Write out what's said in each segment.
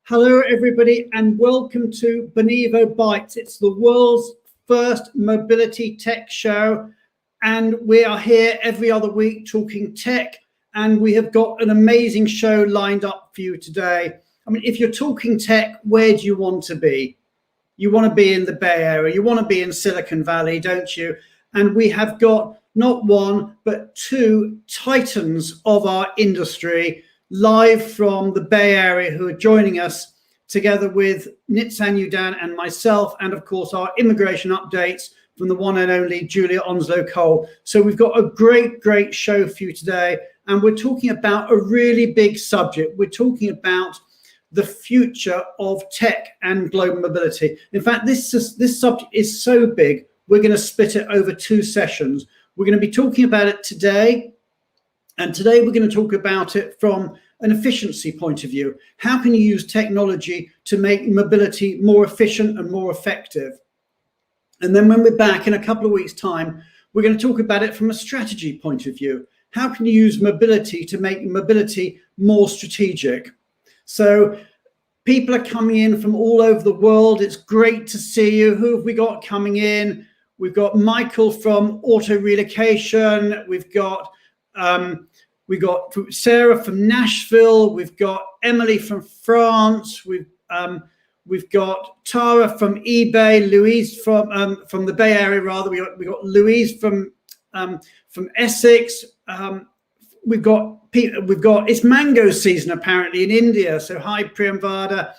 Hello, everybody, and welcome to Benivo Bites. It's the world's first mobility tech show, and we are here every other week talking tech, and we have got an amazing show lined up for you today. I mean, if you're talking tech, where do you want to be? You want to be in the Bay Area, you want to be in Silicon Valley, don't you? And we have got not one, but two titans of our industry live from the Bay Area who are joining us together with Nitsan Udan and myself, and of course our immigration updates from the one and only Julia Onslow Cole. So we've got a great show for you today, and we're talking about a really big subject. We're talking about the future of tech and global mobility. In fact, this subject is so big, we're going to split it over two sessions. We're going to be talking about it today, and today we're going to talk about it from an efficiency point of view. How can you use technology to make mobility more efficient and more effective? And then when we're back in a couple of weeks' time, we're going to talk about it from a strategy point of view. How can you use mobility to make mobility more strategic? So people are coming in from all over the world. It's great to see you. Who have we got coming in? We've got Michael from Auto Relocation. We've got Sarah from Nashville. We've got Emily from France. We've got Tara from eBay. Louise from the Bay Area, rather. We got Louise from Essex. We've got it's mango season apparently in India. So hi Priyamvada.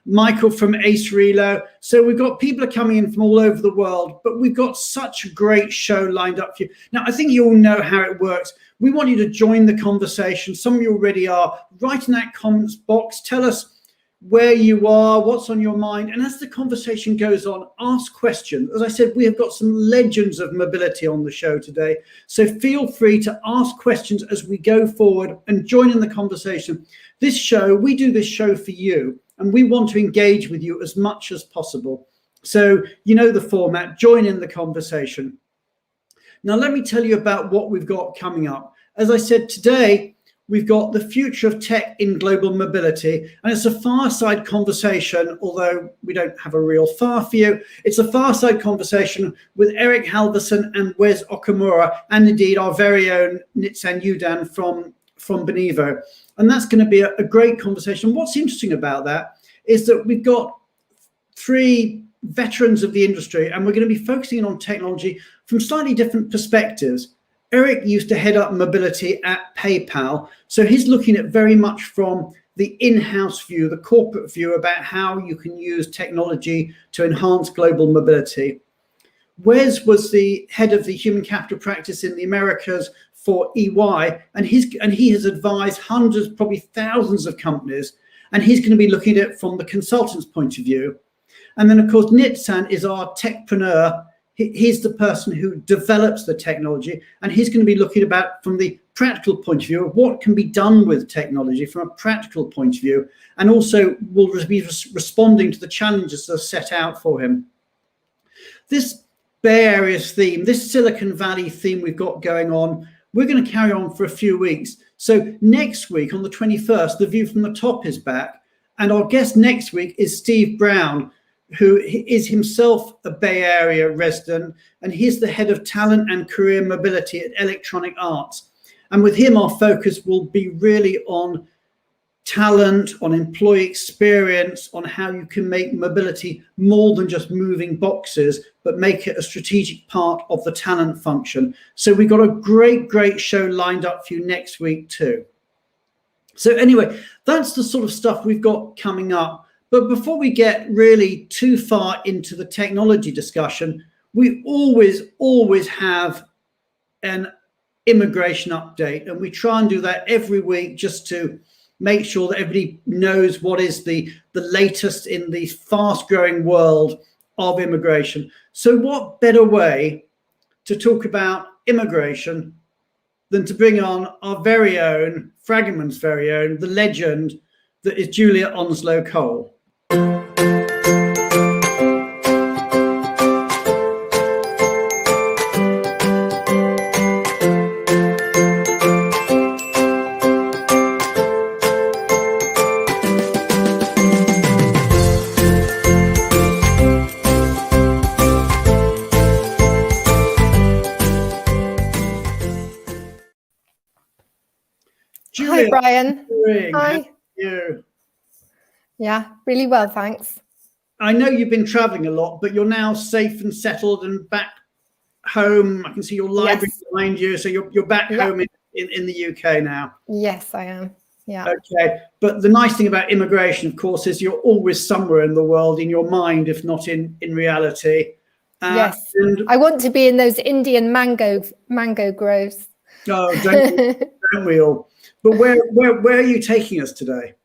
Michael from Ace Relo. So we've got people are coming in from all over the world, but we've got such a great show lined up for you. Now, I think you all know how it works. We want you to join the conversation. Some of you already are. Write in that comments box. Tell us where you are, what's on your mind. And as the conversation goes on, ask questions. As I said, we have got some legends of mobility on the show today. So feel free to ask questions as we go forward and join in the conversation. We do this show for you, and we want to engage with you as much as possible. So you know the format, join in the conversation. Now, let me tell you about what we've got coming up. As I said, today, we've got the future of tech in global mobility, and it's a fireside conversation, although we don't have a real far for you. It's a fireside conversation with Eric Halverson and Wes Okumura, and indeed our very own Nitsan Udan from Benivo. And that's going to be a great conversation. What's interesting about that is that we've got three veterans of the industry, and we're going to be focusing on technology from slightly different perspectives. Eric used to head up mobility at PayPal, so he's looking at very much from the in-house view, the corporate view about how you can use technology to enhance global mobility. Wes was the head of the human capital practice in the Americas for EY, and he has advised hundreds, probably thousands of companies, and he's going to be looking at it from the consultant's point of view. And then, of course, Nitsan is our techpreneur. He's the person who develops the technology, and he's going to be looking about from the practical point of view of what can be done with technology from a practical point of view, and also will be responding to the challenges that are set out for him. This Bay Area theme, this Silicon Valley theme we've got going on, we're going to carry on for a few weeks. So next week on the 21st, The View from the Top is back, and our guest next week is Steve Brown, who is himself a Bay Area resident, and he's the head of talent and career mobility at Electronic Arts. And with him, our focus will be really on talent, on employee experience, on how you can make mobility more than just moving boxes, but make it a strategic part of the talent function. So we've got a great show lined up for you next week too. So anyway, that's the sort of stuff we've got coming up. But before we get really too far into the technology discussion, we always have an immigration update, and we try and do that every week just to make sure that everybody knows what is the latest in the fast-growing world of immigration. So what better way to talk about immigration than to bring on our very own, Fragment's very own, the legend that is Julia Onslow Cole. Julia, Hi, Brian. how Hi. are you? Yeah, really well, thanks. I know you've been traveling a lot, but you're now safe and settled and back home. I can see your library Yes. behind you, so you're back Yeah. home in the UK now. Yes, I am. Yeah. Okay, but the nice thing about immigration, of course, is you're always somewhere in the world in your mind, if not in reality. Yes. And I want to be in those Indian mango groves. oh, don't we all? But where are you taking us today?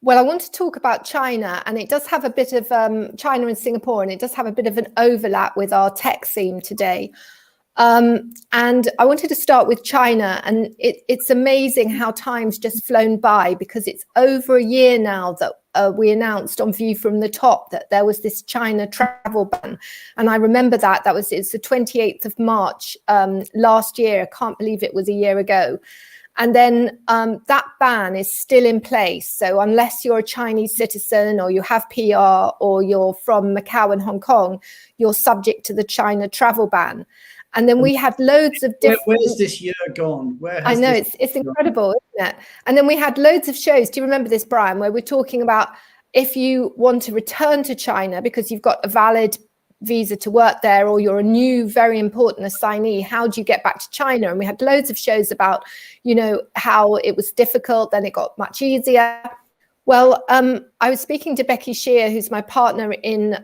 Well, I want to talk about China, and it does have a bit of China and Singapore, and it does have a bit of an overlap with our tech theme today. And I wanted to start with China, and it's amazing how time's just flown by, because it's over a year now that we announced on View from the Top that there was this China travel ban. And I remember it's the 28th of March last year. I can't believe it was a year ago. And then that ban is still in place. So unless you're a Chinese citizen, or you have PR, or you're from Macau and Hong Kong, you're subject to the China travel ban. And then we had loads of different... Where's this year gone? I know, it's incredible, isn't it? And then we had loads of shows. Do you remember this, Brian, where we're talking about if you want to return to China because you've got a valid visa to work there, or you're a new, very important assignee, how do you get back to China? And we had loads of shows about, how it was difficult, then it got much easier. Well, I was speaking to Becky Shear, who's my partner in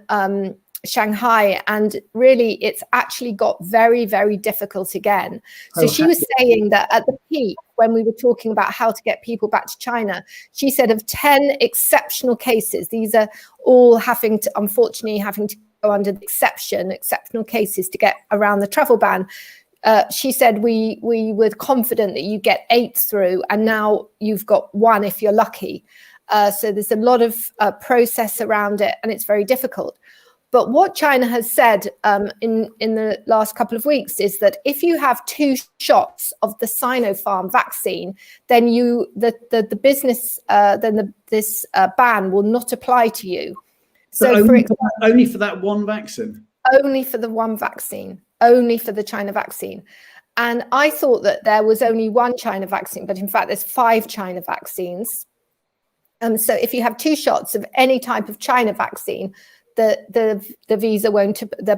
Shanghai, and really it's actually got very, very difficult again. So she was saying that at the peak, when we were talking about how to get people back to China, she said of 10 exceptional cases, these are all unfortunately having to go under the exceptional cases to get around the travel ban. She said we were confident that you get 8 through, and now you've got 1 if you're lucky. So there's a lot of process around it, and it's very difficult. But what China has said in the last couple of weeks is that if you have 2 shots of the Sinopharm vaccine, then this ban will not apply to you. So only for that one vaccine? Only for the one vaccine, only for the China vaccine. And I thought that there was only 1 China vaccine, but in fact there's 5 China vaccines. So if you have 2 shots of any type of China vaccine, the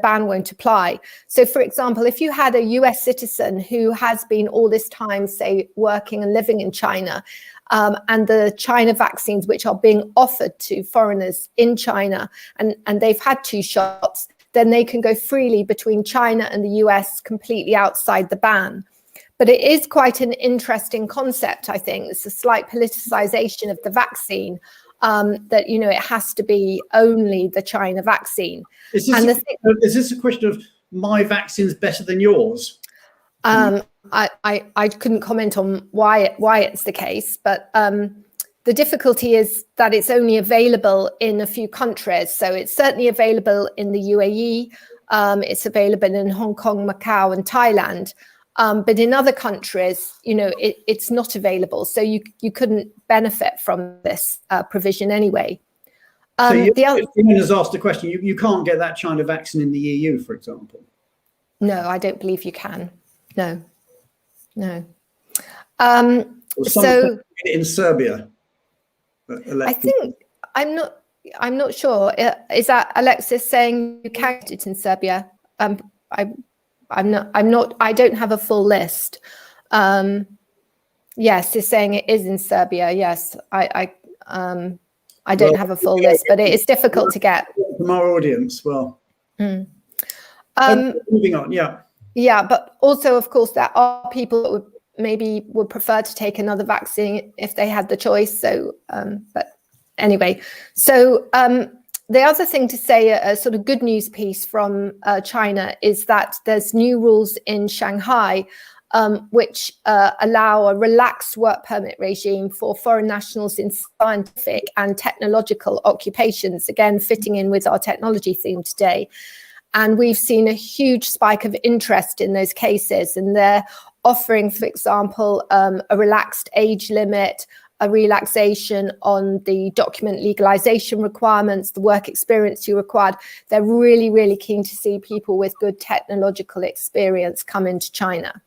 ban won't apply. So for example, if you had a US citizen who has been all this time, say, working and living in China, and the China vaccines which are being offered to foreigners in China, and they've had 2 shots, then they can go freely between China and the US completely outside the ban. But it is quite an interesting concept, I think. It's a slight politicization of the vaccine, that, it has to be only the China vaccine. Is this a question of my vaccine's better than yours? I couldn't comment on why it's the case, but the difficulty is that it's only available in a few countries. So it's certainly available in the UAE, it's available in Hong Kong, Macau, and Thailand. But in other countries, it's not available. So you couldn't benefit from this provision anyway. So Ian has asked a question. You can't get that China vaccine in the EU, for example? No, I don't believe you can. No. So in Serbia? I think, I'm not sure. Is that Alexis saying you can get it in Serbia? I don't have a full list. Yes, he's saying it is in Serbia. Yes, I don't have a full list, but it is difficult to get. From our audience, moving on, yeah. Yeah, but also, of course, there are people that would prefer to take another vaccine if they had the choice. So, but anyway, so the other thing to say, a sort of good news piece from China, is that there's new rules in Shanghai which allow a relaxed work permit regime for foreign nationals in scientific and technological occupations, again, fitting in with our technology theme today. And we've seen a huge spike of interest in those cases. And they're offering, for example, a relaxed age limit, a relaxation on the document legalization requirements, the work experience you required. They're really, really keen to see people with good technological experience come into China.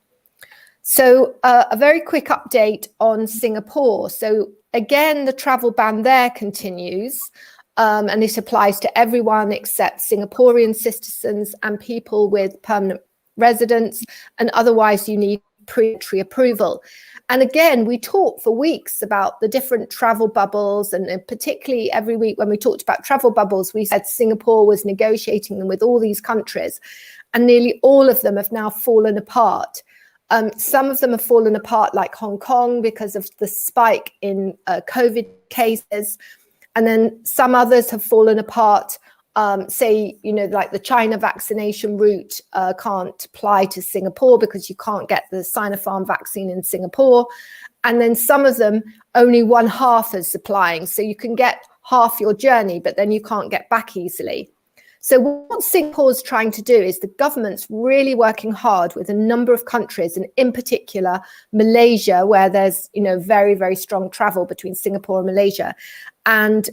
So a very quick update on Singapore. So again, the travel ban there continues, and this applies to everyone except Singaporean citizens and people with permanent residence, and otherwise you need pre-entry approval. And again, we talked for weeks about the different travel bubbles, and particularly every week when we talked about travel bubbles, we said Singapore was negotiating them with all these countries, and nearly all of them have now fallen apart. Some of them have fallen apart, like Hong Kong, because of the spike in COVID cases. And then some others have fallen apart, say, like the China vaccination route can't apply to Singapore because you can't get the Sinopharm vaccine in Singapore. And then some of them, only one half is applying. So you can get half your journey, but then you can't get back easily. So what Singapore's trying to do is the government's really working hard with a number of countries, and in particular Malaysia, where there's very, very strong travel between Singapore and Malaysia, and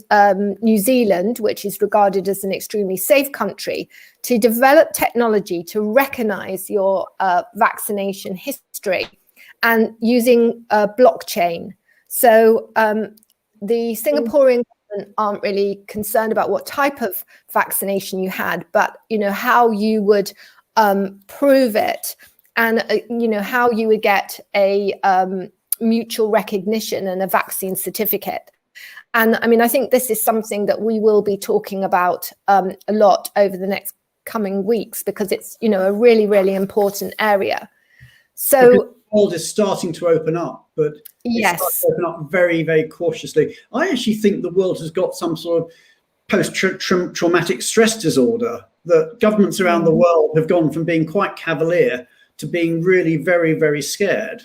New Zealand, which is regarded as an extremely safe country, to develop technology to recognize your vaccination history and using blockchain. So the Singaporean aren't really concerned about what type of vaccination you had, but how you would prove it, and how you would get a mutual recognition and a vaccine certificate. And I mean, I think this is something that we will be talking about a lot over the next coming weeks, because it's a really, really important area. So the world is starting to open up, but yes, it's starting to open up very, very cautiously. I actually think the world has got some sort of post-traumatic stress disorder, that governments around the world have gone from being quite cavalier to being really very, very scared.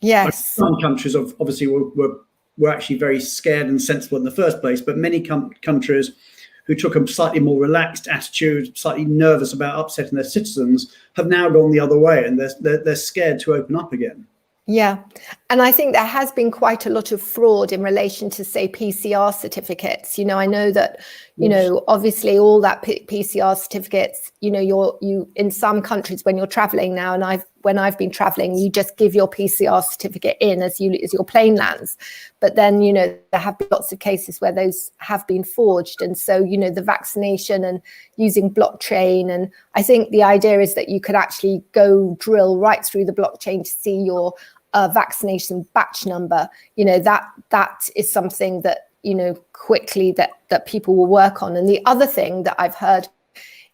Yes. Some countries obviously were actually very scared and sensible in the first place, but many countries who took a slightly more relaxed attitude, slightly nervous about upsetting their citizens, have now gone the other way, and they're scared to open up again. Yeah. And I think there has been quite a lot of fraud in relation to, say, PCR certificates. I know that, obviously all that PCR certificates, you in some countries when you're traveling now, and when I've been traveling, you just give your PCR certificate in as your plane lands. But then, there have been lots of cases where those have been forged. And so, the vaccination and using blockchain. And I think the idea is that you could actually go drill right through the blockchain to see your vaccination batch number. That is something that, quickly that people will work on. And the other thing that I've heard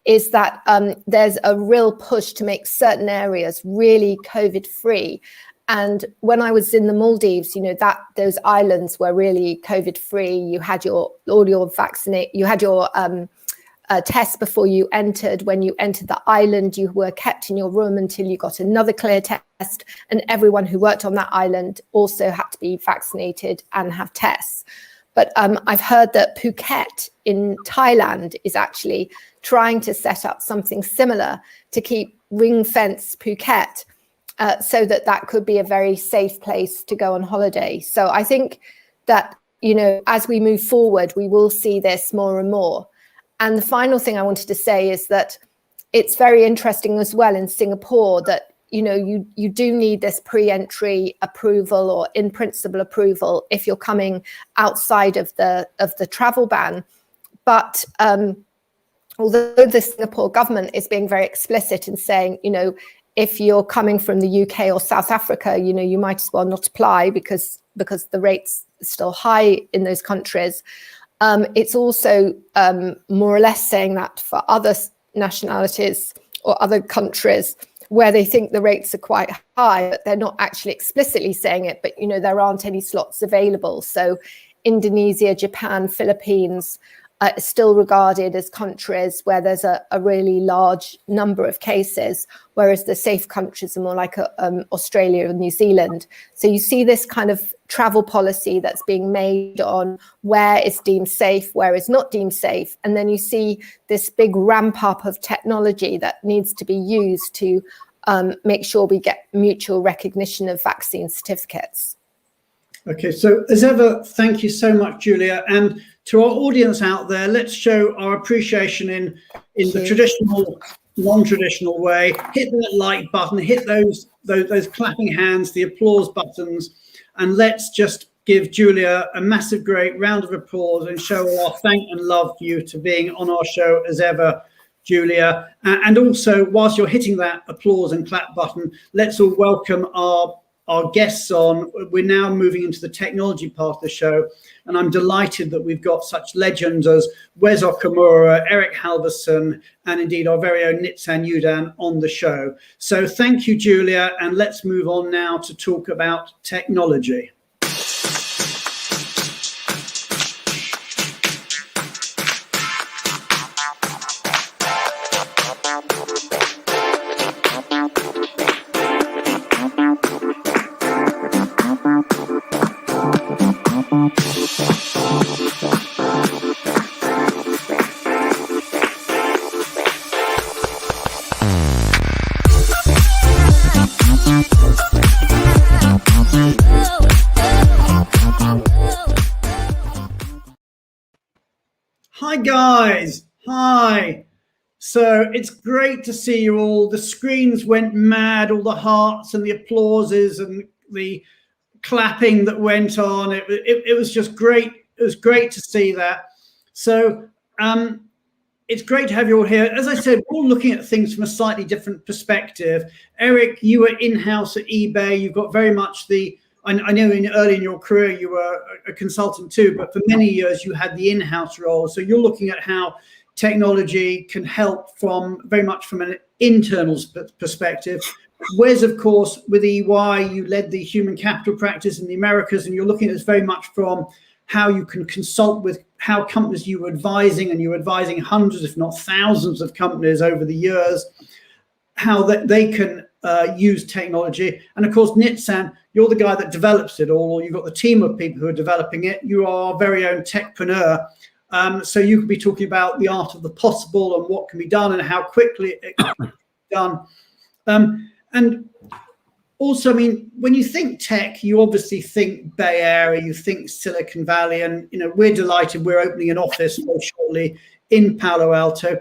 is that there's a real push to make certain areas really COVID free. And when I was in the Maldives, those islands were really COVID free. You had your test before you entered. When you entered the island, you were kept in your room until you got another clear test. And everyone who worked on that island also had to be vaccinated and have tests. But I've heard that Phuket in Thailand is actually trying to set up something similar to keep ring-fence Phuket, so that could be a very safe place to go on holiday. So I think that, as we move forward, we will see this more and more. And the final thing I wanted to say is that it's very interesting as well in Singapore that, you do need this pre-entry approval or in principle approval if you're coming outside of the travel ban. But although the Singapore government is being very explicit in saying, if you're coming from the UK or South Africa, you might as well not apply because the rates are still high in those countries. It's also more or less saying that for other nationalities or other countries where they think the rates are quite high, but they're not actually explicitly saying it, but there aren't any slots available. So Indonesia, Japan, Philippines are still regarded as countries where there's a really large number of cases, whereas the safe countries are more like Australia and New Zealand. So you see this kind of travel policy that's being made on where is deemed safe, where is not deemed safe. And then you see this big ramp up of technology that needs to be used to make sure we get mutual recognition of vaccine certificates. Okay, so as ever, thank you so much, Julia. And to our audience out there, let's show our appreciation in the traditional non-traditional way. Hit that like button, hit those clapping hands, the applause buttons, and let's just give Julia a massive, great round of applause and show our thank and love for you to being on our show as ever, Julia. And also, whilst you're hitting that applause and clap button, let's all welcome our guests on. We're now moving into the technology part of the show, and I'm delighted that we've got such legends as Wes Okumura, Eric Halverson, and indeed our very own Nitsan Yudan on the show. So thank you, Julia, and let's move on now to talk about technology. Hi guys, hi. So it's great to see you all. The screens went mad, all the hearts and the applauses and the clapping that went on. It was just great. It was great to see that. So it's great to have you all here. As I said, we're all looking at things from a slightly different perspective. Eric, you were in-house at eBay. You've got very much I know early in your career you were a consultant too, but for many years you had the in-house role. So you're looking at how technology can help very much from an internal perspective. Wes, of course, with EY, you led the human capital practice in the Americas, and you're looking at this very much from how you can consult with how companies you were advising, and you were advising hundreds, if not thousands of companies over the years, how they can use technology. And of course, Nitsan, you're the guy that develops it all, or you've got the team of people who are developing it. You are our very own techpreneur. So you could be talking about the art of the possible and what can be done and how quickly it can be done. And also, I mean, when you think tech, you obviously think Bay Area, you think Silicon Valley, and we're delighted we're opening an office very shortly in Palo Alto.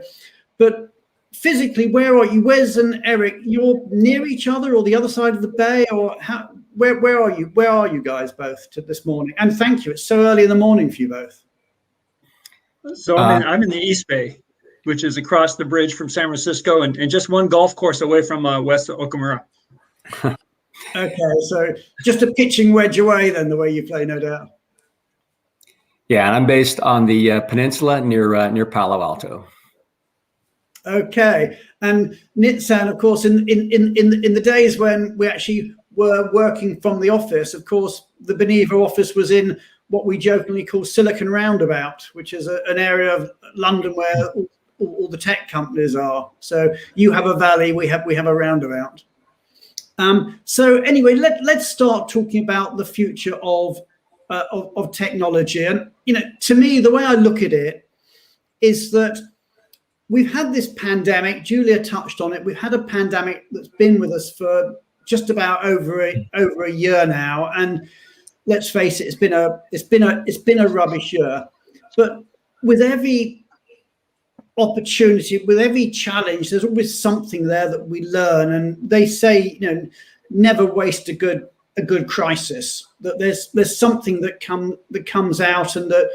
But physically, where are you? Wes and Eric, you're near each other or the other side of the bay, or where are you? Where are you guys both this morning? And thank you. It's so early in the morning for you both. So I'm in the East Bay, which is across the bridge from San Francisco and just one golf course away from West Okumura. Okay, so just a pitching wedge away then, the way you play, no doubt. Yeah, and I'm based on the peninsula near Palo Alto. Okay, and Nitsan, of course, in the days when we actually were working from the office, of course, the Benivo office was in what we jokingly call Silicon Roundabout, which is an area of London where all the tech companies are. So you have a valley, we have a roundabout. So anyway, let's start talking about the future of technology. And to me, the way I look at it is that we've had this pandemic. Julia touched on it. We've had a pandemic that's been with us for just about over a year now, and let's face it, it's been a rubbish year. But with every opportunity, with every challenge, there's always something there that we learn. And they say, never waste a good crisis. That there's something that comes out, and that.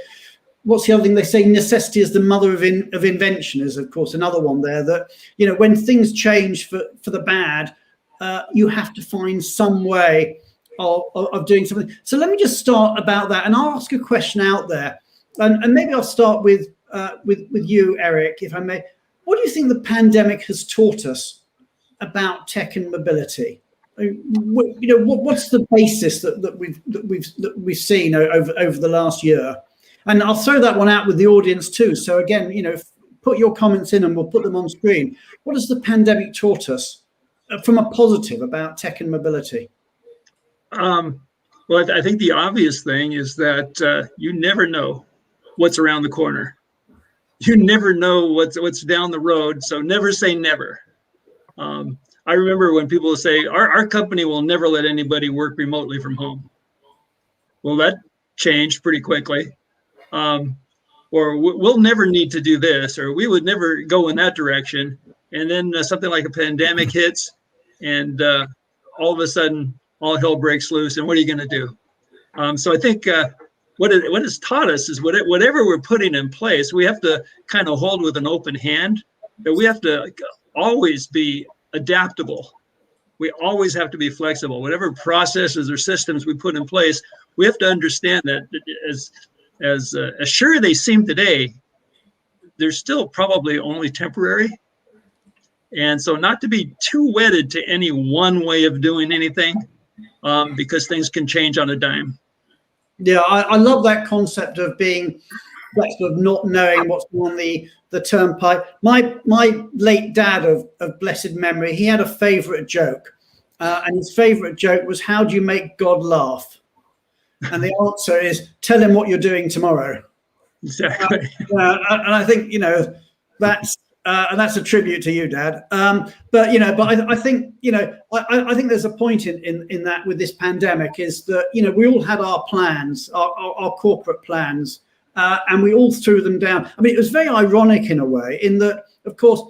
What's the other thing they say? Necessity is the mother of invention is, of course, another one there. That when things change for the bad, you have to find some way of doing something. So let me just start about that, and I'll ask a question out there, and maybe I'll start with you, Eric, if I may. What do you think the pandemic has taught us about tech and mobility? What's the basis that we've seen over the last year? And I'll throw that one out with the audience too. So again, put your comments in and we'll put them on screen. What has the pandemic taught us from a positive about tech and mobility? Well, I think the obvious thing is that you never know what's around the corner. You never know what's down the road. So never say never. I remember when people say, our company will never let anybody work remotely from home. Well, that changed pretty quickly. Or we'll never need to do this, or we would never go in that direction. and then something like a pandemic hits, and all of a sudden, all hell breaks loose. And what are you going to do? So I think what it's taught us is whatever we're putting in place, we have to kind of hold with an open hand. But we have to always be adaptable. We always have to be flexible. Whatever processes or systems we put in place, we have to understand that as sure they seem today, they're still probably only temporary. And so not to be too wedded to any one way of doing anything, because things can change on a dime. Yeah, I love that concept of being flexible, of not knowing what's on the turnpike. My late dad of blessed memory, he had a favorite joke. And his favorite joke was, how do you make God laugh? And the answer is, tell him what you're doing tomorrow. Exactly. And I think, that's a tribute to you, Dad. But I think, I think there's a point in that with this pandemic is that, we all had our plans, our corporate plans, and we all threw them down. I mean, it was very ironic in a way, in that, of course,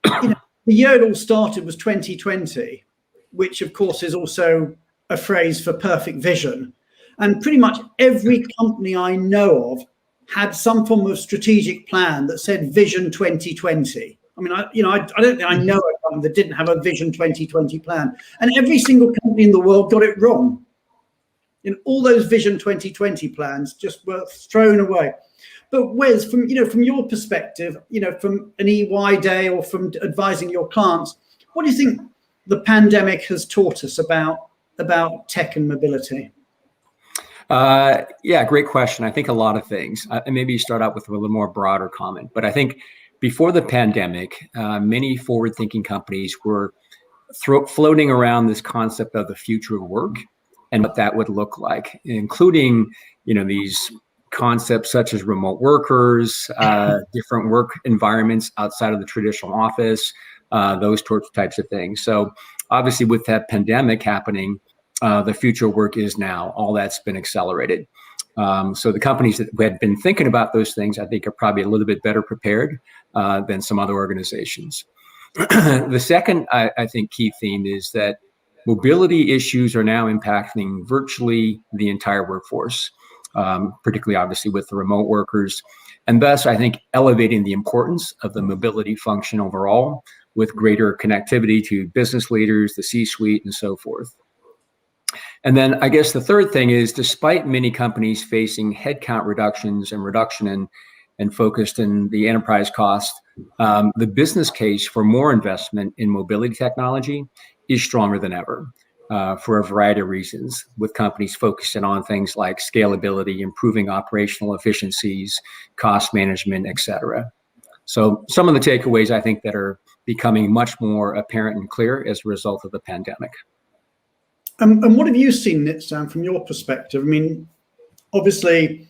the year it all started was 2020, which of course is also a phrase for perfect vision. And pretty much every company I know of had some form of strategic plan that said Vision 2020. I mean, I don't think I know a company that didn't have a Vision 2020 plan. And every single company in the world got it wrong. All those Vision 2020 plans just were thrown away. But Wes, from your perspective, from an EY day or from advising your clients, what do you think the pandemic has taught us about tech and mobility? Yeah, great question. I think a lot of things. And maybe you start out with a little more broader comment. But I think before the pandemic, many forward-thinking companies were floating around this concept of the future of work and what that would look like, including these concepts such as remote workers, different work environments outside of the traditional office, those types of things. So obviously, with that pandemic happening, the future work is now. All that's been accelerated. So the companies that had been thinking about those things, I think, are probably a little bit better prepared than some other organizations. The second, I think, key theme is that mobility issues are now impacting virtually the entire workforce, particularly, obviously, with the remote workers. And thus, I think, elevating the importance of the mobility function overall with greater connectivity to business leaders, the C-suite, and so forth. And then I guess the third thing is, despite many companies facing headcount reductions and reduction and focused in the enterprise cost, the business case for more investment in mobility technology is stronger than ever for a variety of reasons, with companies focusing on things like scalability, improving operational efficiencies, cost management, et cetera. So some of the takeaways, I think, that are becoming much more apparent and clear as a result of the pandemic. And what have you seen, Nitsan, from your perspective? I mean, obviously,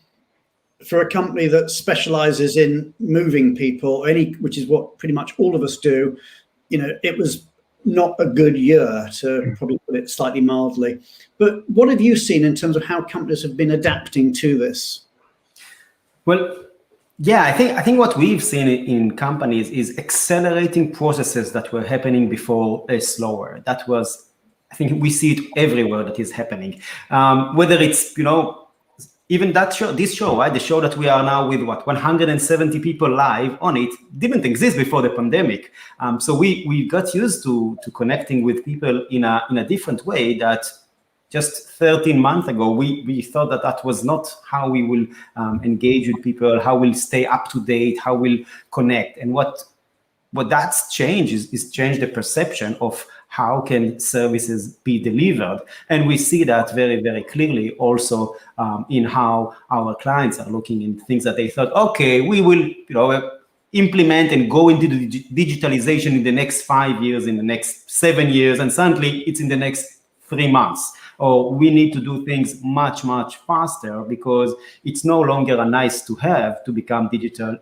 for a company that specializes in moving people, which is what pretty much all of us do, it was not a good year, to probably put it slightly mildly. But what have you seen in terms of how companies have been adapting to this? Well, yeah, I think what we've seen in companies is accelerating processes that were happening before slower. That was, I think we see it everywhere that is happening. Whether it's, even this show, right? The show that we are now with 170 people live on it didn't exist before the pandemic. So we got used to connecting with people in a different way that just 13 months ago, we thought that was not how we will engage with people, how we'll stay up to date, how we'll connect. And what that's changed is change the perception of how can services be delivered. And we see that very, very clearly also in how our clients are looking in things that they thought, okay, we will implement and go into the digitalization in the next 5 years, in the next 7 years, and suddenly it's in the next 3 months. Or we need to do things much, much faster because it's no longer a nice to have to become digital.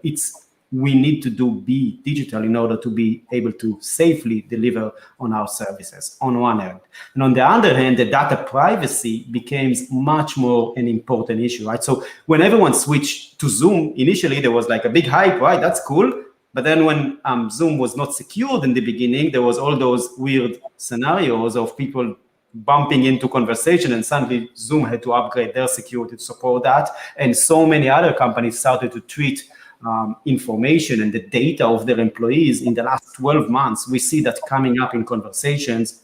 We need to be digital in order to be able to safely deliver on our services on one hand. And on the other hand, the data privacy becomes much more an important issue, right? So when everyone switched to Zoom, initially there was like a big hype, right? That's cool. But then when Zoom was not secured in the beginning, there was all those weird scenarios of people bumping into conversation, and suddenly Zoom had to upgrade their security to support that. And so many other companies started to treat information and the data of their employees in the last 12 months. We see that coming up in conversations.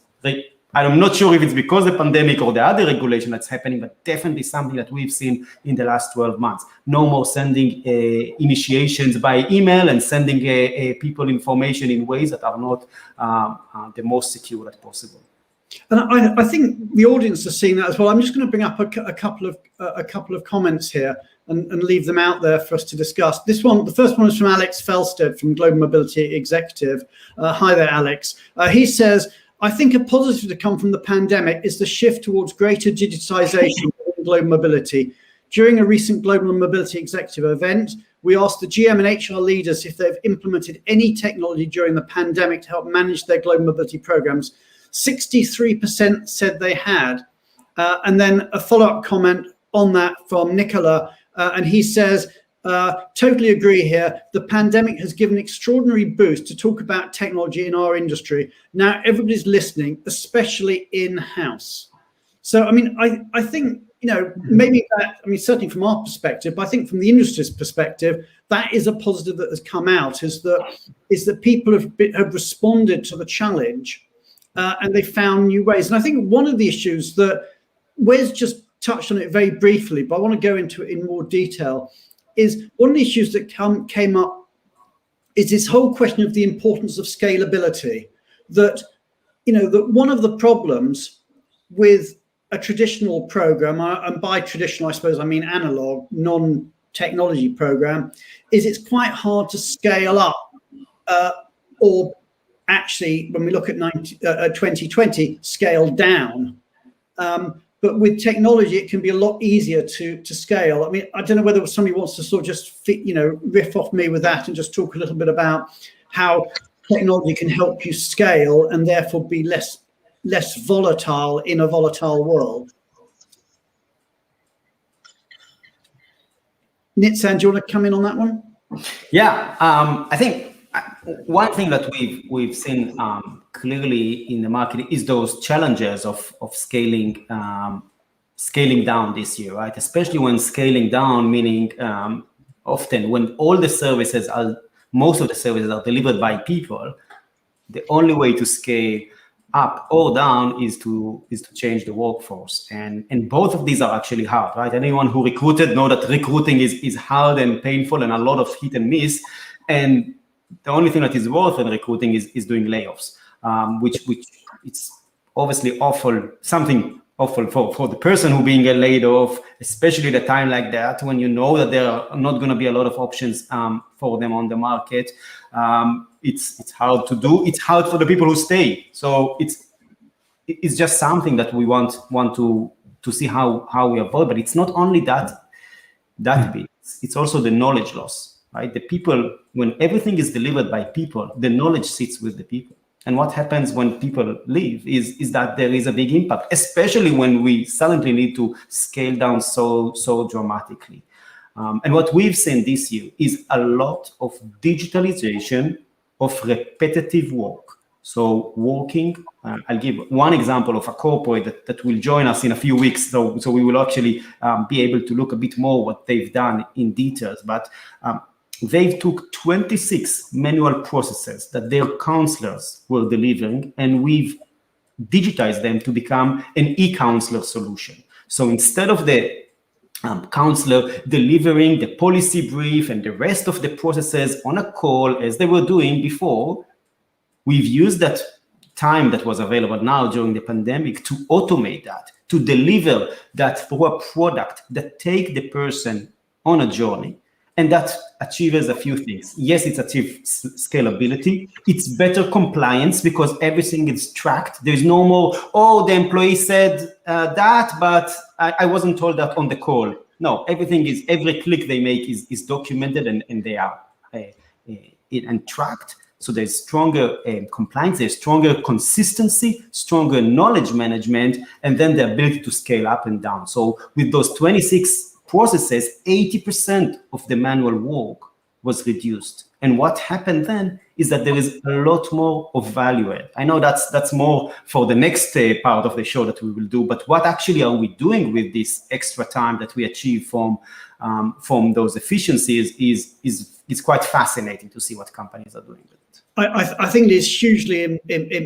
I'm not sure if it's because of the pandemic or the other regulation that's happening, but definitely something that we've seen in the last 12 months. No more sending initiations by email and sending people information in ways that are not the most secure as possible. And I think the audience has seen that as well. I'm just going to bring up a couple of comments here and leave them out there for us to discuss. This one, the first one is from Alex Felstead from Global Mobility Executive. Hi there, Alex. He says, I think a positive to come from the pandemic is the shift towards greater digitization in global mobility. During a recent Global Mobility Executive event, we asked the GM and HR leaders if they've implemented any technology during the pandemic to help manage their global mobility programs. 63% said they had. And then a follow-up comment on that from Nicola, and he says, totally agree here. The pandemic has given an extraordinary boost to talk about technology in our industry. Now everybody's listening, especially in-house. So, I mean, I think, you know, maybe that, I mean, certainly from our perspective, but I think from the industry's perspective, that is a positive that has come out, is that people have responded to the challenge and they found new ways. And I think one of the issues that Wes just touched on it very briefly, but I want to go into it in more detail, is one of the issues that came up is this whole question of the importance of scalability. That, you know, that one of the problems with a traditional program, and by traditional, I suppose I mean analog, non-technology program, is it's quite hard to scale up, or actually, when we look at 2020, scale down. But with technology, it can be a lot easier to scale. I mean, I don't know whether somebody wants to sort of just riff off me with that and just talk a little bit about how technology can help you scale and therefore be less volatile in a volatile world. Nitzan, do you want to come in on that one? Yeah, I think one thing that we've seen clearly in the market is those challenges of scaling down this year, right? Especially when scaling down, meaning often when most of the services are delivered by people, the only way to scale up or down is to change the workforce, and both of these are actually hard, right? Anyone who recruited know that recruiting is hard and painful and a lot of hit and miss, and the only thing that is worth in recruiting is doing layoffs, which it's obviously something awful for the person who being laid off, especially at a time like that when you know that there are not going to be a lot of options for them on the market. It's hard to do. It's hard for the people who stay. So it's just something that we want to see how we avoid. But it's not only that big. It's also the knowledge loss. Right, the people, when everything is delivered by people, the knowledge sits with the people. And what happens when people leave is that there is a big impact, especially when we suddenly need to scale down so dramatically. And what we've seen this year is a lot of digitalization of repetitive work. So working, I'll give one example of a corporate that will join us in a few weeks. So we will actually be able to look a bit more what they've done in details. But they took 26 manual processes that their counselors were delivering, and we've digitized them to become an e-counselor solution. So instead of the counselor delivering the policy brief and the rest of the processes on a call as they were doing before, we've used that time that was available now during the pandemic to automate that, to deliver that through a product that take the person on a journey. And that achieves a few things. Yes, it achieves scalability. It's better compliance because everything is tracked. There's no more, the employee said that, but I wasn't told that on the call. No, every click they make is documented and they are and tracked. So there's stronger compliance, there's stronger consistency, stronger knowledge management, and then the ability to scale up and down. So with those 26 processes, 80% of the manual work was reduced. And what happened then is that there is a lot more of value add. I know that's more for the next part of the show that we will do, but what actually are we doing with this extra time that we achieve from those efficiencies is quite fascinating to see what companies are doing with it. I think it is hugely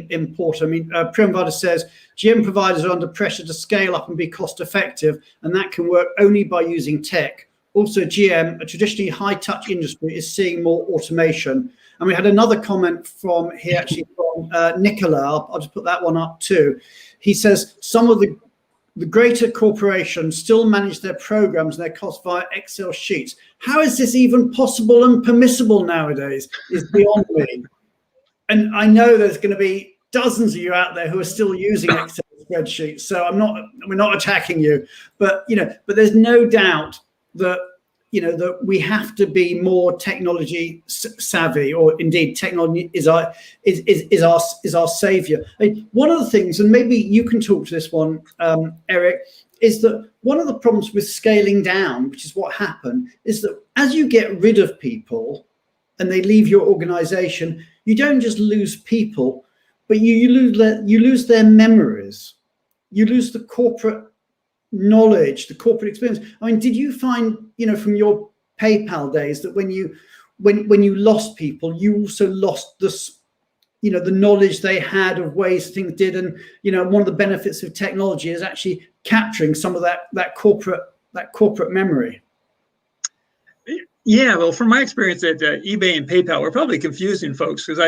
important. I mean, Priyamvada says, GM providers are under pressure to scale up and be cost effective, and that can work only by using tech. Also, GM, a traditionally high-touch industry, is seeing more automation. And we had another comment from here, actually, from Nicola. I'll just put that one up too. He says, some of the greater corporations still manage their programs and their costs via Excel sheets. How is this even possible and permissible nowadays? Is beyond me. And I know there's going to be dozens of you out there who are still using Excel spreadsheets. So we're not attacking you, but there's no doubt that that we have to be more technology savvy, or indeed technology is our savior. I mean, one of the things, and maybe you can talk to this one, Eric, is that one of the problems with scaling down, which is what happened, is that as you get rid of people and they leave your organization, you don't just lose people, but you lose their memories, you lose the corporate knowledge, the corporate experience. I mean, did you find, from your PayPal days, that when you lost people, you also lost this, the knowledge they had of ways things did? And one of the benefits of technology is actually capturing some of that corporate memory. Yeah, well, from my experience at eBay and PayPal, we're probably confusing folks, because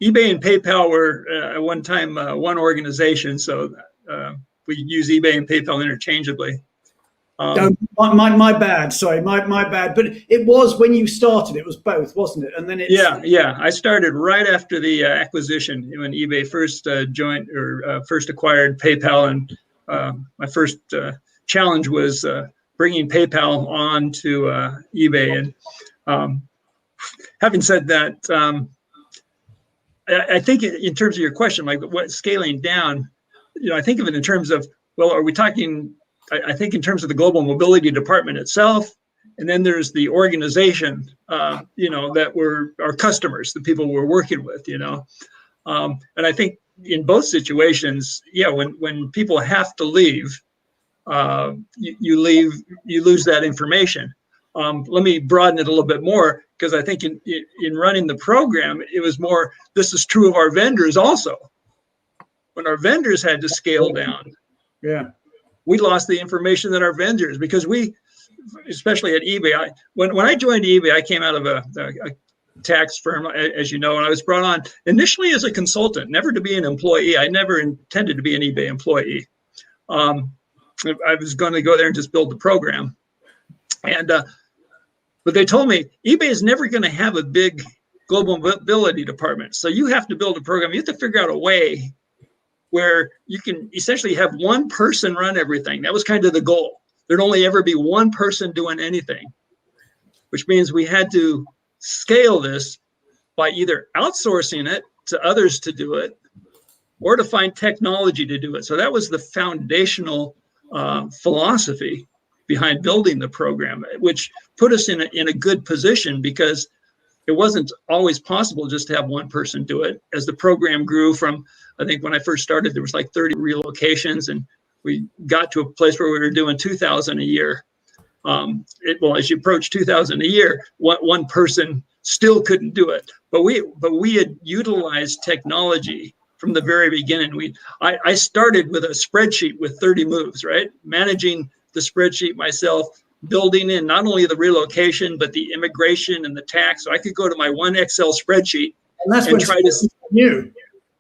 eBay and PayPal were at one time one organization, so we use eBay and PayPal interchangeably. My bad. Sorry, my bad. But it was, when you started, it was both, wasn't it? And then yeah. I started right after the acquisition, when eBay first first acquired PayPal, and my first challenge was bringing PayPal on to eBay. And having said that, I think in terms of your question, like what scaling down, I think of it in terms of, well, are we talking? I think in terms of the global mobility department itself, and then there's the organization, that were our customers, the people we're working with, and I think in both situations, when people have to leave, you lose that information. Let me broaden it a little bit more, because I think in running the program, it was more, this is true of our vendors also. When our vendors had to scale down, we lost the information that our vendors, because especially at eBay, when I joined eBay, I came out of a tax firm, as you know, and I was brought on initially as a consultant, never to be an employee. I never intended to be an eBay employee. I was going to go there and just build the program. And but they told me eBay is never going to have a big global mobility department. So you have to build a program. You have to figure out a way where you can essentially have one person run everything. That was kind of the goal. There'd only ever be one person doing anything, which means we had to scale this by either outsourcing it to others to do it, or to find technology to do it. So that was the foundational philosophy behind building the program, which put us in a good position, because it wasn't always possible just to have one person do it. As the program grew from, I think when I first started, there was like 30 relocations, and we got to a place where we were doing 2,000 a year. As you approach 2,000 a year, one person still couldn't do it. But we had utilized technology from the very beginning. I started with a spreadsheet with 30 moves, right? Managing the spreadsheet myself, building in not only the relocation, but the immigration and the tax. So I could go to my one Excel spreadsheet and try to new.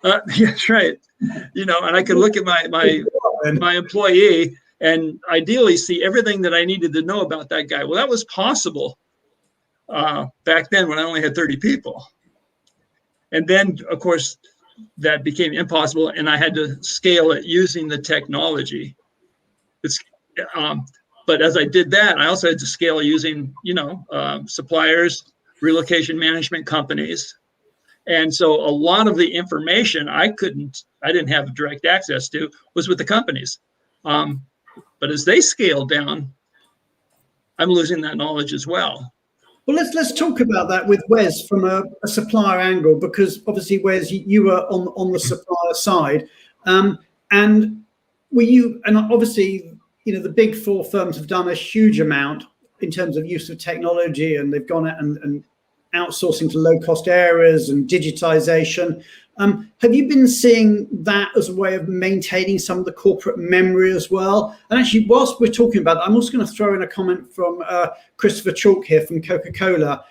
That's right. And I could look at my employee and ideally see everything that I needed to know about that guy. Well, that was possible back then when I only had 30 people. And then, of course, that became impossible, and I had to scale it using the technology. But as I did that, I also had to scale using, suppliers, relocation management companies. And so a lot of the information I didn't have direct access to was with the companies. But as they scaled down, I'm losing that knowledge as well. Well, let's talk about that with Wes from a supplier angle, because obviously, Wes, you were on the supplier side, and obviously, the big four firms have done a huge amount in terms of use of technology, and they've gone out and outsourcing to low-cost areas and digitization. Have you been seeing that as a way of maintaining some of the corporate memory as well? And actually, whilst we're talking about that, I'm also going to throw in a comment from Christopher Chalk here from Coca-Cola.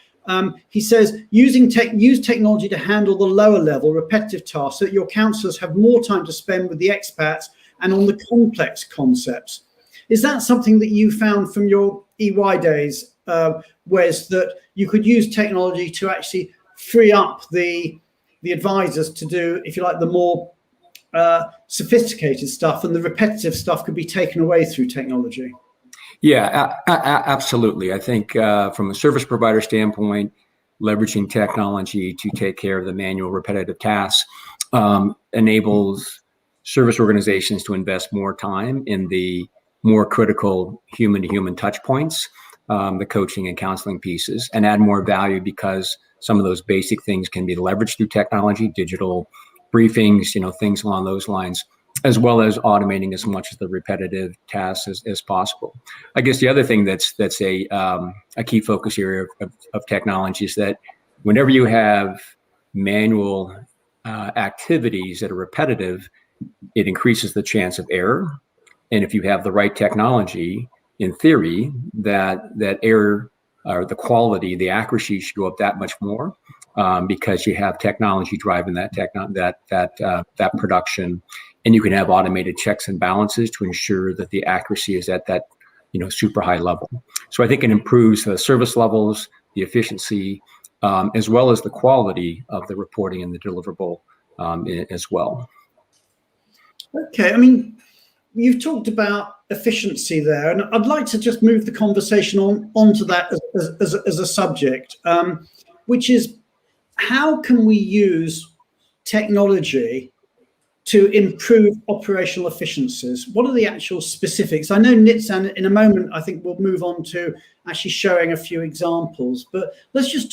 He says, use technology to handle the lower level repetitive tasks so that your counselors have more time to spend with the expats and on the complex concepts. Is that something that you found from your EY days, Wes, that you could use technology to actually free up the advisors to do, if you like, the more sophisticated stuff, and the repetitive stuff could be taken away through technology? Yeah, absolutely. I think from a service provider standpoint, leveraging technology to take care of the manual repetitive tasks enables service organizations to invest more time in the more critical human-to-human touch points, the coaching and counseling pieces, and add more value because some of those basic things can be leveraged through technology, digital briefings, things along those lines, as well as automating as much of the repetitive tasks as possible. I guess the other thing that's a key focus area of technology is that whenever you have manual activities that are repetitive, it increases the chance of error. And if you have the right technology, in theory, that error or the quality, the accuracy should go up that much more because you have technology driving that production, and you can have automated checks and balances to ensure that the accuracy is at that super high level. So I think it improves the service levels, the efficiency, as well as the quality of the reporting and the deliverable as well. Okay, I mean, you've talked about efficiency there, and I'd like to just move the conversation onto that as a subject, which is how can we use technology to improve operational efficiencies? What are the actual specifics? I know Nitzan, in a moment, I think we'll move on to actually showing a few examples, but let's just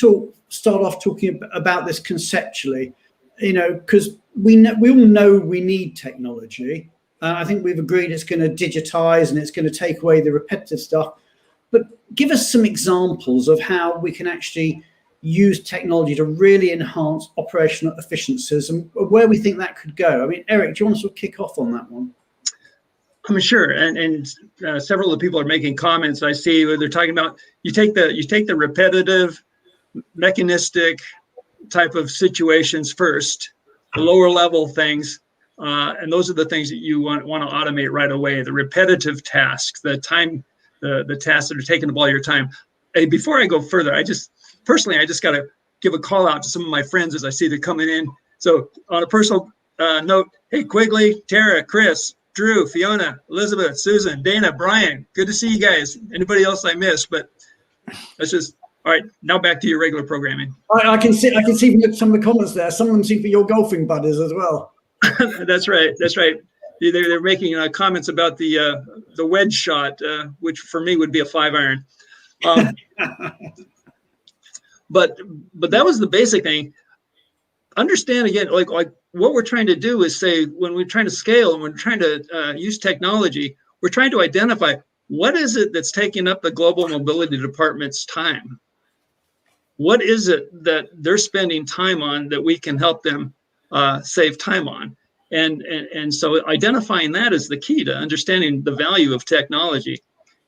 start off talking about this conceptually, because we all know we need technology. I think we've agreed it's going to digitize and it's going to take away the repetitive stuff. But give us some examples of how we can actually use technology to really enhance operational efficiencies and where we think that could go. I mean, Eric, do you want to sort of kick off on that one? I'm sure, and several of the people are making comments. I see where they're talking about you take the repetitive, mechanistic type of situations first, the lower level things. And those are the things that you want to automate right away. The repetitive tasks, the tasks that are taking up all your time. Hey, before I go further, I just got to give a call out to some of my friends as I see they're coming in. So on a personal note, hey, Quigley, Tara, Chris, Drew, Fiona, Elizabeth, Susan, Dana, Brian, good to see you guys. Anybody else I missed? But that's just, all right, now back to your regular programming. I can see from some of the comments there, some of them seem to be your golfing buddies as well. That's right. They're making comments about the wedge shot, which for me would be a 5-iron. But that was the basic thing. Understand again, like what we're trying to do is say when we're trying to scale and we're trying to use technology, we're trying to identify what is it that's taking up the global mobility department's time. What is it that they're spending time on that we can help them save time on? And so identifying that is the key to understanding the value of technology.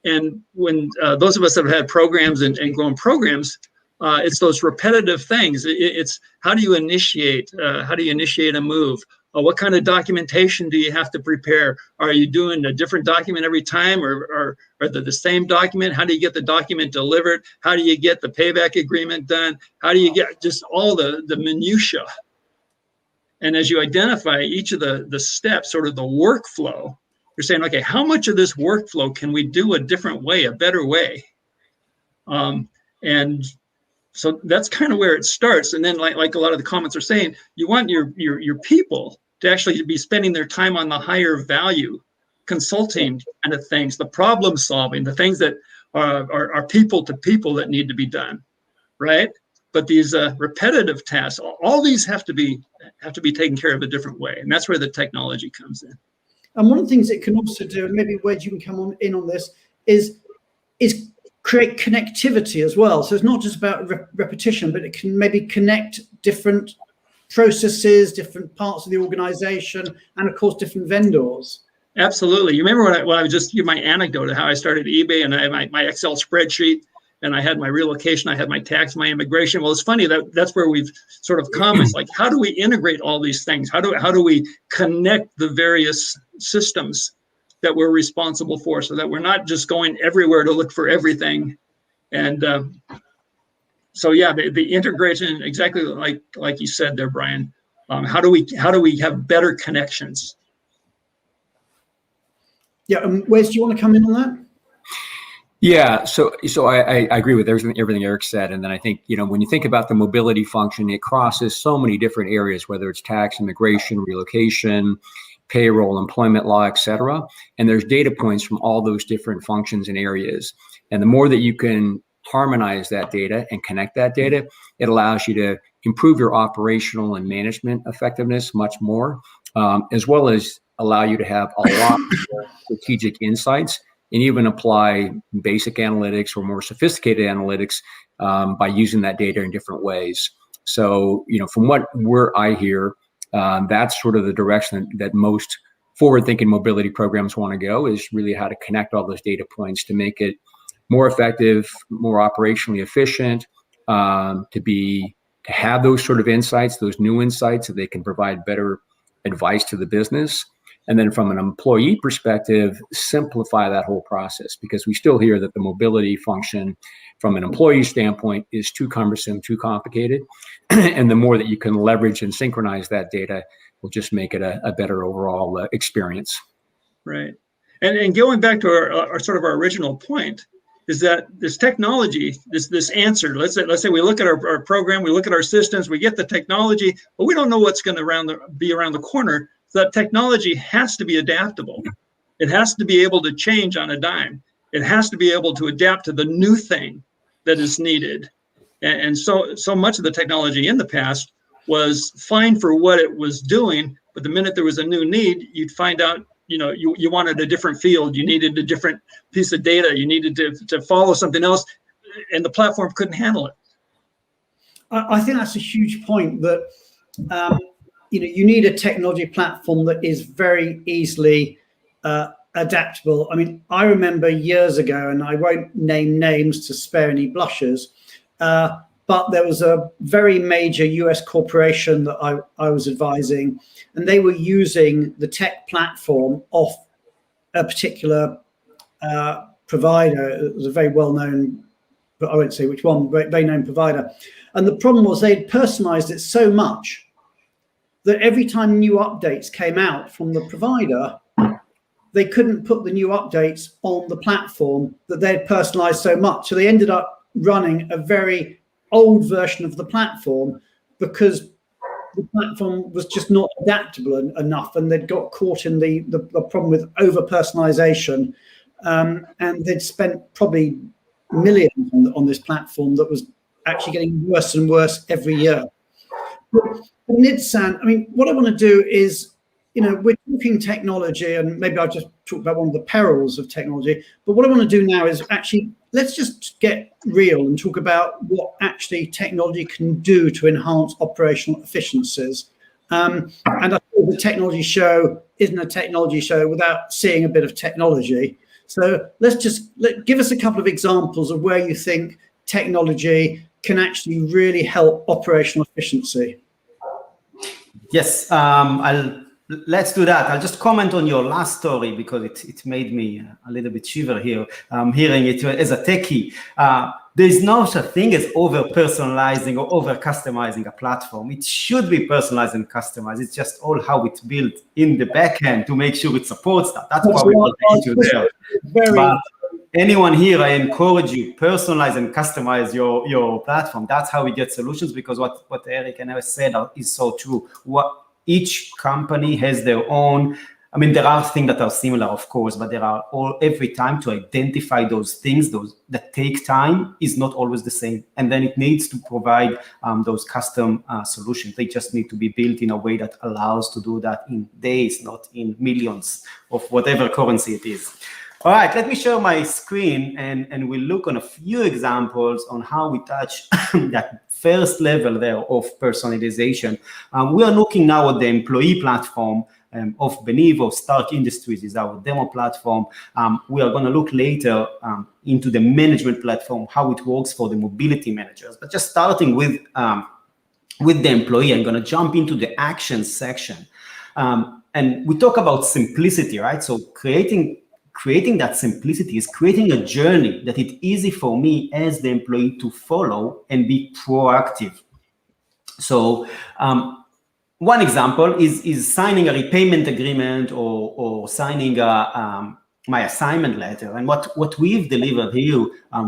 And when those of us that have had programs and grown programs, it's those repetitive things. It's how do you initiate a move? What kind of documentation do you have to prepare? Are you doing a different document every time, or are they the same document? How do you get the document delivered? How do you get the payback agreement done? How do you get just all the minutia? And as you identify each of the steps, sort of the workflow, you're saying, okay, how much of this workflow can we do a different way, a better way? And so that's kind of where it starts. And then like a lot of the comments are saying, you want your people to actually be spending their time on the higher value consulting kind of things, the problem solving, the things that are people to people that need to be done. right? But these repetitive tasks, all these have to be taken care of a different way, and that's where the technology comes in. And one of the things it can also do, and maybe Wade, you can come in on this, is create connectivity as well. So it's not just about repetition, but it can maybe connect different processes, different parts of the organization, and of course, different vendors. Absolutely. You remember when I just give my anecdote of how I started eBay, and I had my Excel spreadsheet, and I had my relocation, I had my tax, my immigration. Well, it's funny that's where we've sort of come. It's like, how do we integrate all these things? How do we connect the various systems that we're responsible for, so that we're not just going everywhere to look for everything? And so yeah, the integration, exactly like you said there, Brian. How do we have better connections? Yeah, Wes, do you want to come in on that? Yeah, so I agree with everything Eric said, and then I think, when you think about the mobility function, it crosses so many different areas, whether it's tax, immigration, relocation, payroll, employment law, et cetera. And there's data points from all those different functions and areas. And the more that you can harmonize that data and connect that data, it allows you to improve your operational and management effectiveness much more, as well as allow you to have a lot more strategic insights and even apply basic analytics or more sophisticated analytics by using that data in different ways. So, from where I hear, that's sort of the direction that most forward-thinking mobility programs want to go, is really how to connect all those data points to make it more effective, more operationally efficient, to have those sort of insights, those new insights, so they can provide better advice to the business. And then from an employee perspective, simplify that whole process, because we still hear that the mobility function from an employee standpoint is too cumbersome, too complicated. And the more that you can leverage and synchronize that data will just make it a better overall experience. Right. And going back to our sort of our original point, is that this technology, this answer, let's say we look at our program, we look at our systems, we get the technology, but we don't know what's going to be around the corner. So that technology has to be adaptable. It has to be able to change on a dime. It has to be able to adapt to the new thing that is needed. And so much of the technology in the past was fine for what it was doing, but the minute there was a new need, you'd find out, you wanted a different field, you needed a different piece of data, you needed to follow something else, and the platform couldn't handle it. I think that's a huge point, that you need a technology platform that is very easily adaptable. I mean, I remember years ago, and I won't name names to spare any blushes, but there was a very major US corporation that I was advising, and they were using the tech platform of a particular provider. It was a very well-known, but I won't say which one, but very known provider. And the problem was they'd personalized it so much that every time new updates came out from the provider, they couldn't put the new updates on the platform that they'd personalized so much. So they ended up running a very old version of the platform because the platform was just not adaptable enough, and they'd got caught in the problem with over personalization, and they'd spent probably millions on this platform that was actually getting worse and worse every year. Nidsan, I mean, what I want to do is, we're talking technology, and maybe I'll just talk about one of the perils of technology, but what I want to do now is actually, let's just get real and talk about what actually technology can do to enhance operational efficiencies. And I thought the technology show isn't a technology show without seeing a bit of technology. So give us a couple of examples of where you think technology can actually really help operational efficiency. Yes, let's do that. I'll just comment on your last story because it made me a little bit shiver here, hearing it as a techie. There's no such thing as over-personalizing or over-customizing a platform. It should be personalized and customized. It's just all how it's built in the back end to make sure it supports that. That's probably what the issue there. But anyone here, I encourage you, personalize and customize your platform. That's how we get solutions, because what Eric and I said is so true. Each company has their own I mean, there are things that are similar, of course, but there are every time to identify those things, those that take time, is not always the same. And then it needs to provide those custom solutions. They just need to be built in a way that allows to do that in days, not in millions of whatever currency it is. All right, let me share my screen and we'll look on a few examples on how we touch that first level there of personalization. We are looking now at the employee platform of Benivo. Stark Industries is our demo platform. We are going to look later into the management platform, how it works for the mobility managers. But just starting with the employee, I'm going to jump into the actions section. And we talk about simplicity, right? So creating that simplicity is creating a journey that it's easy for me as the employee to follow and be proactive. So one example is signing a repayment agreement or signing my assignment letter. And what we've delivered here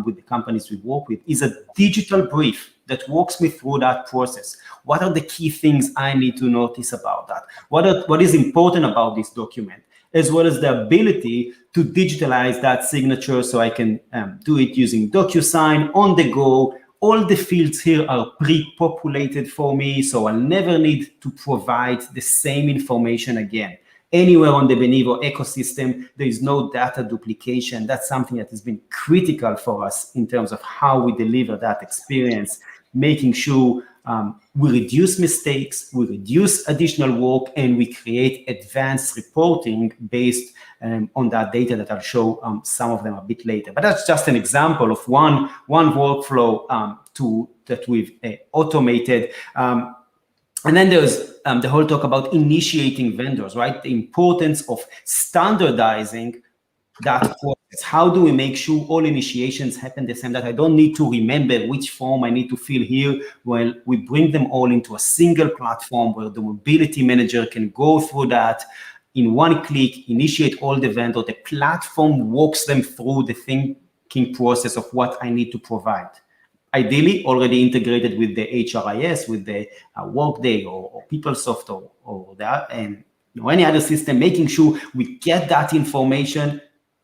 with the companies we work with is a digital brief that walks me through that process. What are the key things I need to notice about that? What is important about this document? As well as the ability to digitalize that signature so I can do it using DocuSign on the go. All the fields here are pre-populated for me, so I'll never need to provide the same information again. Anywhere on the Benivo ecosystem, there is no data duplication. That's something that has been critical for us in terms of how we deliver that experience, making sure we reduce mistakes, we reduce additional work, and we create advanced reporting based on that data that I'll show some of them a bit later. But that's just an example of one workflow that we've automated. And then there's the whole talk about initiating vendors, right? The importance of standardizing that process. How do we make sure all initiations happen the same, that I don't need to remember which form I need to fill here? Well, we bring them all into a single platform where the mobility manager can go through that in one click, initiate all the vendor. The platform walks them through the thinking process of what I need to provide. Ideally, already integrated with the HRIS, with the Workday or PeopleSoft or that, and any other system, making sure we get that information,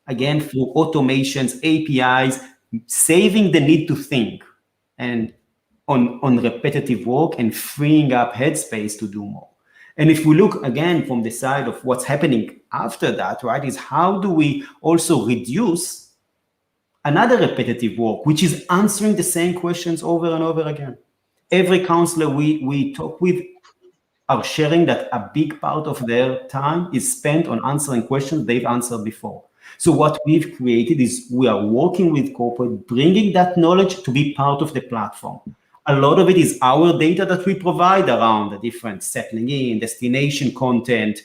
again, through automations, APIs, saving the need to think and on repetitive work and freeing up headspace to do more. And if we look again from the side of what's happening after that, right, is how do we also reduce another repetitive work, which is answering the same questions over and over again. Every counselor we talk with are sharing that a big part of their time is spent on answering questions they've answered before. So what we've created is we are working with corporate, bringing that knowledge to be part of the platform. A lot of it is our data that we provide around the different settling in, destination content,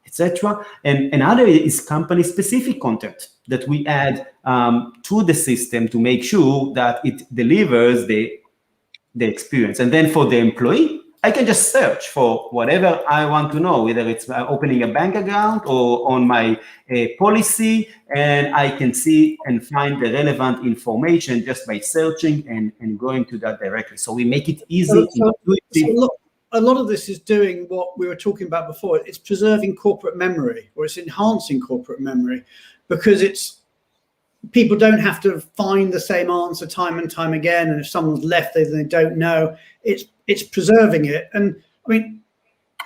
etc. And another is company-specific content that we add to the system to make sure that it delivers the experience. And then for the employee, I can just search for whatever I want to know, whether it's opening a bank account or on my policy, and I can see and find the relevant information just by searching and going to that directly. So we make it easy. A lot of this is doing what we were talking about before. It's preserving corporate memory, or it's enhancing corporate memory, because people don't have to find the same answer time and time again. And if someone's left, they don't know. It's preserving it. And I mean,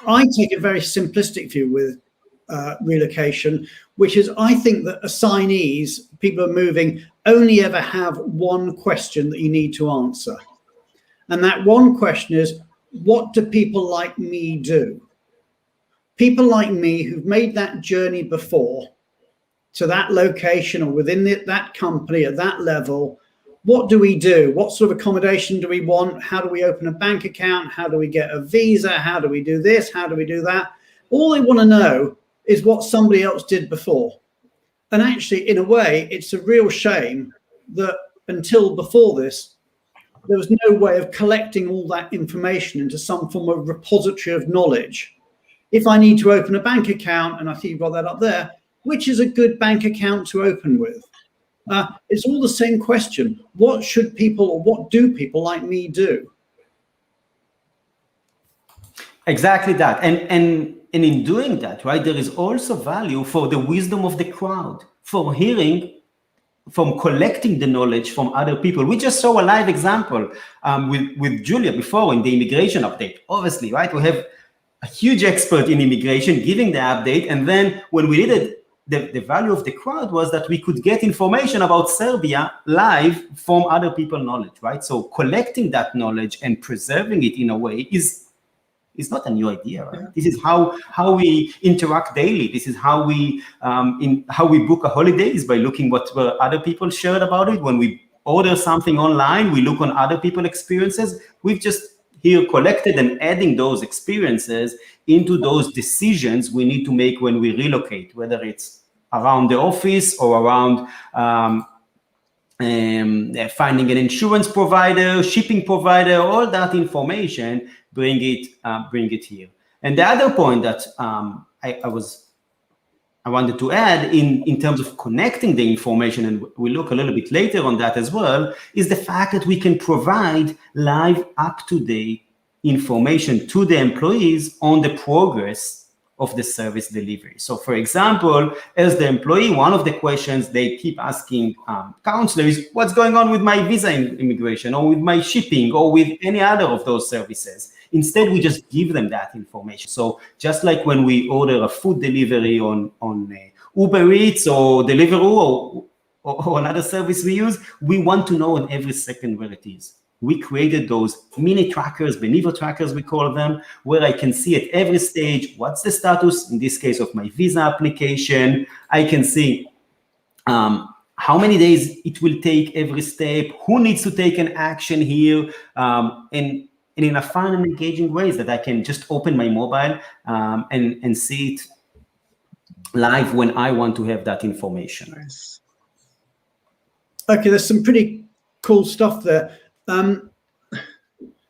I take a very simplistic view with relocation, which is I think that assignees, people are moving, only ever have one question that you need to answer. And that one question is, what do people like me do? People like me who've made that journey before to that location or within that company at that level, what do we do? What sort of accommodation do we want? How do we open a bank account? How do we get a visa? How do we do this? How do we do that? All they want to know is what somebody else did before. And actually, in a way, it's a real shame that until before this, there was no way of collecting all that information into some form of repository of knowledge. If I need to open a bank account, and I think you've got that up there, which is a good bank account to open with? It's all the same question. What should people, or what do people like me do? Exactly that. And in doing that, right, there is also value for the wisdom of the crowd, for hearing, from collecting the knowledge from other people. We just saw a live example with Julia before in the immigration update. Obviously, right, we have a huge expert in immigration giving the update, and then when we did it, the value of the crowd was that we could get information about Serbia live from other people's knowledge, right? So collecting that knowledge and preserving it in a way is not a new idea, right? Yeah. This is how we interact daily. This is how we book a holidays, by looking what other people shared about it. When we order something online, we look on other people's experiences. We've just here collected and adding those experiences into those decisions we need to make when we relocate, whether it's around the office or around finding an insurance provider, shipping provider, all that information, bring it here. And the other point that I wanted to add in terms of connecting the information, and we'll look a little bit later on that as well, is the fact that we can provide live, up-to-date information to the employees on the progress of the service delivery. So for example, as the employee, one of the questions they keep asking counselors is, what's going on with my visa immigration, or with my shipping, or with any other of those services? Instead, we just give them that information. So just like when we order a food delivery on Uber Eats or Deliveroo or another service we use, we want to know in every second where it is. We created those mini trackers, Benivo trackers, we call them, where I can see at every stage, what's the status, in this case, of my visa application. I can see how many days it will take every step, who needs to take an action here, and in a fun and engaging ways that I can just open my mobile and see it live when I want to have that information. Nice. Okay, there's some pretty cool stuff there.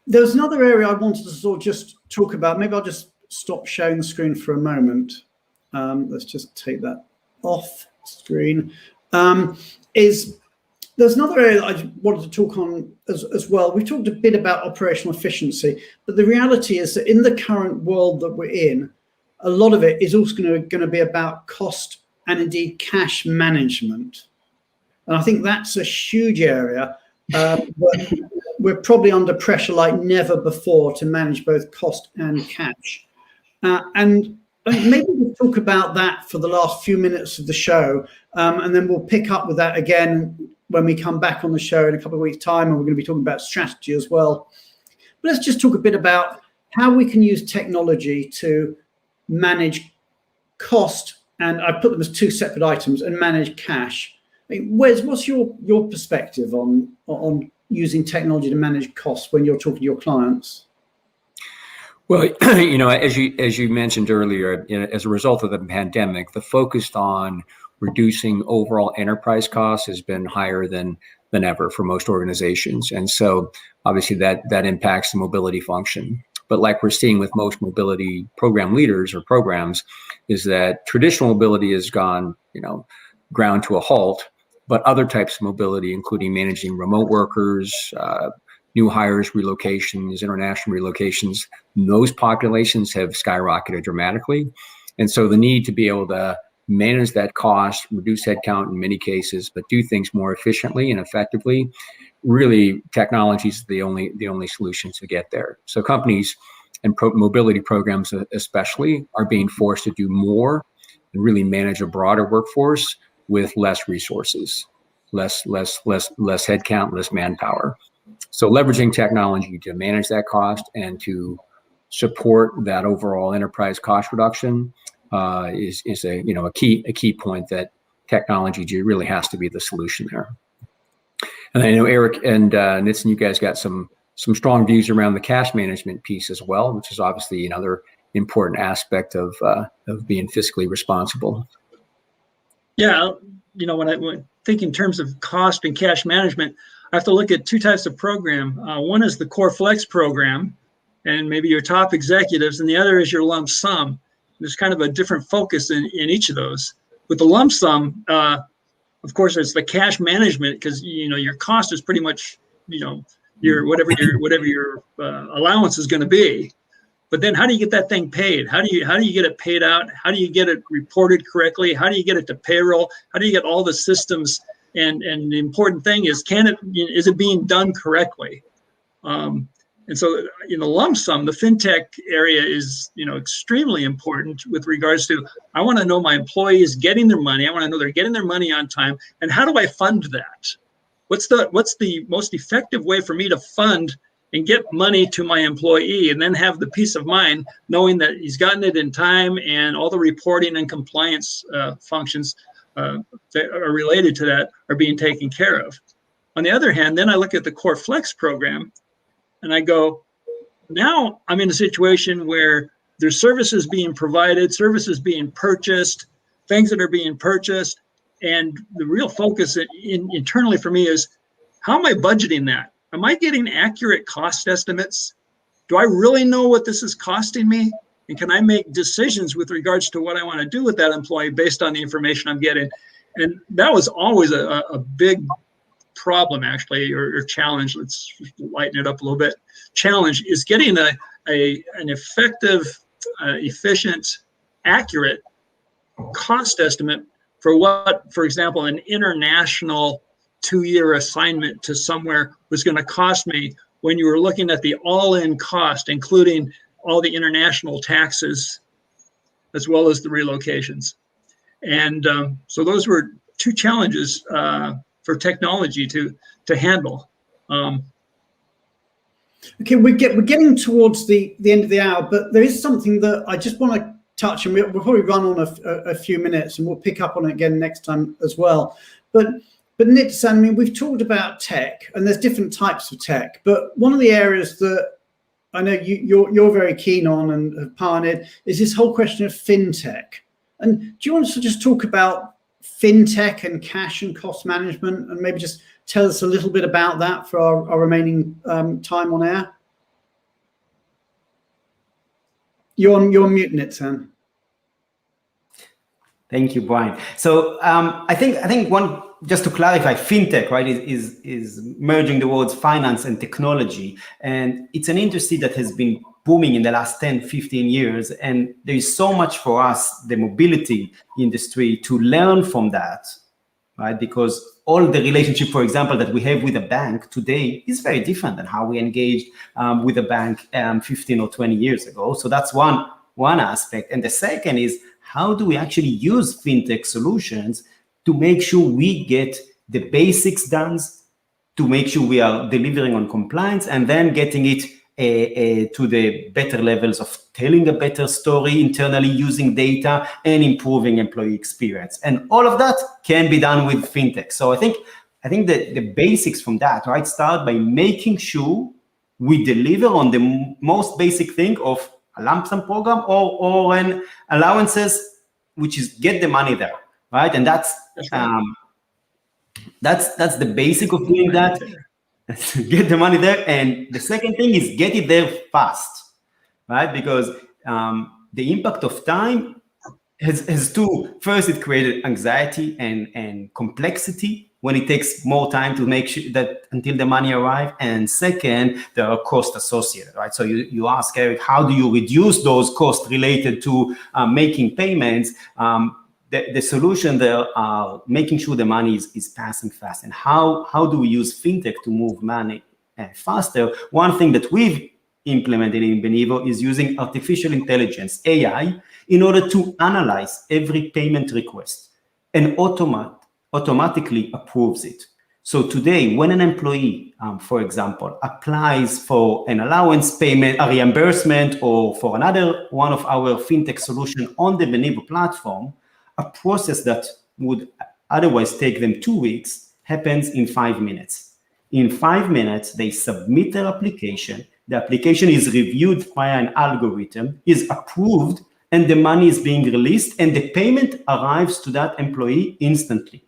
There's another area I wanted to sort of just talk about. Maybe I'll just stop sharing the screen for a moment. Let's just take that off screen. There's another area that I wanted to talk on as well. We've talked a bit about operational efficiency, but the reality is that in the current world that we're in, a lot of it is also going to be about cost and indeed cash management. And I think that's a huge area. We're probably under pressure like never before to manage both cost and cash. And maybe we'll talk about that for the last few minutes of the show, and then we'll pick up with that again when we come back on the show in a couple of weeks' time, and we're going to be talking about strategy as well. But let's just talk a bit about how we can use technology to manage cost, and I put them as two separate items, and manage cash. I mean, Wes, what's your perspective on using technology to manage costs when you're talking to your clients? Well, as you mentioned earlier, as a result of the pandemic, the focus on reducing overall enterprise costs has been higher than ever for most organizations. And so obviously that impacts the mobility function. But like we're seeing with most mobility program leaders or programs, is that traditional mobility has gone, ground to a halt, but other types of mobility, including managing remote workers, new hires, relocations, international relocations, those populations have skyrocketed dramatically. And so the need to be able to manage that cost, reduce headcount in many cases, but do things more efficiently and effectively, really technology is the only solution to get there. So companies and mobility programs especially are being forced to do more and really manage a broader workforce with less resources, less headcount, less manpower. So leveraging technology to manage that cost and to support that overall enterprise cost reduction is a key point that technology really has to be the solution there. And I know Eric and Nitzan, you guys got some strong views around the cash management piece as well, which is obviously another important aspect of being fiscally responsible. Yeah, when I think in terms of cost and cash management, I have to look at two types of program. One is the Core Flex program, and maybe your top executives, and the other is your lump sum. There's kind of a different focus in each of those. With the lump sum, of course, it's the cash management, because your cost is pretty much your whatever your allowance is going to be. But then how do you get that thing paid? How do you get it paid out? How do you get it reported correctly? How do you get it to payroll? How do you get all the systems? And the important thing is, is it being done correctly? And so, in the lump sum, the fintech area is, extremely important with regards to, I want to know my employees getting their money. I want to know they're getting their money on time. And how do I fund that? What's the most effective way for me to fund and get money to my employee, and then have the peace of mind knowing that he's gotten it in time and all the reporting and compliance functions that are related to that are being taken care of. On the other hand, then I look at the Core Flex program and I go, now I'm in a situation where there's services being provided, services being purchased, things that are being purchased. And the real focus internally for me is, how am I budgeting that? Am I getting accurate cost estimates? Do I really know what this is costing me? And can I make decisions with regards to what I want to do with that employee based on the information I'm getting? And that was always a big problem, actually, or challenge. Let's lighten it up a little bit. Challenge is getting an effective, efficient, accurate cost estimate for what, for example, an international 2-year assignment to somewhere was going to cost me when you were looking at the all-in cost, including all the international taxes, as well as the relocations. And so those were two challenges for technology to handle. Okay, we're getting towards the end of the hour, but there is something that I just want to touch, and we'll probably run on a few minutes, and we'll pick up on it again next time as well. But Nick-san, I mean, we've talked about tech, and there's different types of tech, but one of the areas that I know you're very keen on and have pioneered is this whole question of fintech. And do you want to just talk about fintech and cash and cost management, and maybe just tell us a little bit about that for our remaining time on air? You're on mute, Nick-san. Thank you, Brian. So I think one, just to clarify, fintech, right, is merging the words finance and technology. And it's an industry that has been booming in the last 10, 15 years. And there is so much for us, the mobility industry, to learn from that, right? Because all the relationship, for example, that we have with a bank today is very different than how we engaged with a bank 15 or 20 years ago. So that's one aspect. And the second is, how do we actually use fintech solutions to make sure we get the basics done, to make sure we are delivering on compliance, and then getting it to the better levels of telling a better story internally, using data, and improving employee experience. And all of that can be done with fintech. So I think that the basics from that, right, start by making sure we deliver on the most basic thing of a lump sum program or an allowances, which is get the money there, right? And that's the basic of doing that. Get the money there. And the second thing is get it there fast, right? Because the impact of time has two. First, it created anxiety and complexity when it takes more time to make sure that until the money arrives. And second, there are costs associated, right? So you ask, Eric, how do you reduce those costs related to making payments? The solution there are making sure the money is passing fast. And how do we use fintech to move money faster? One thing that we've implemented in Benivo is using artificial intelligence, AI, in order to analyze every payment request and automatically approves it. So today, when an employee, for example, applies for an allowance payment, a reimbursement, or for another one of our fintech solution on the Benivo platform, a process that would otherwise take them 2 weeks happens in 5 minutes. In 5 minutes, they submit their application. The application is reviewed via an algorithm, is approved, and the money is being released, and the payment arrives to that employee instantly.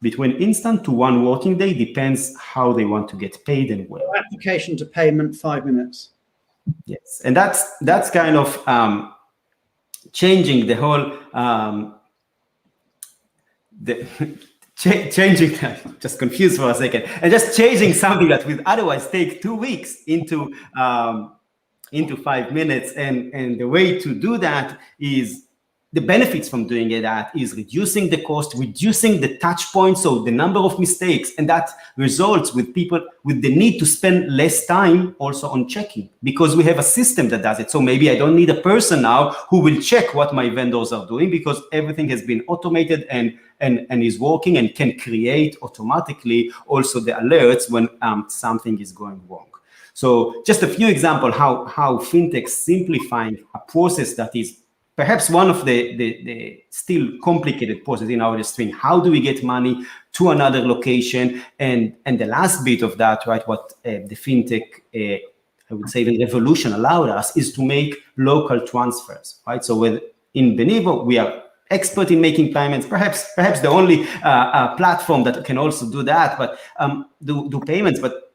Between instant to 1 working day, depends how they want to get paid and where. Application to payment, 5 minutes. Yes, and that's kind of changing the whole changing. Just confused for a second, and just changing something that would otherwise take 2 weeks into into 5 minutes. And the way to do that is, the benefits from doing that is reducing the cost, reducing the touch points, so the number of mistakes, and that results with people with the need to spend less time also on checking, because we have a system that does it. So maybe I don't need a person now who will check what my vendors are doing, because everything has been automated and is working and can create automatically also the alerts when something is going wrong. So just a few examples how fintech simplifying a process that is perhaps one of the still complicated process in our industry. How do we get money to another location? And the last bit of that, right, what the fintech, I would say the revolution allowed us is to make local transfers, right? So in Benivo, we are expert in making payments, perhaps the only platform that can also do that, but do payments. But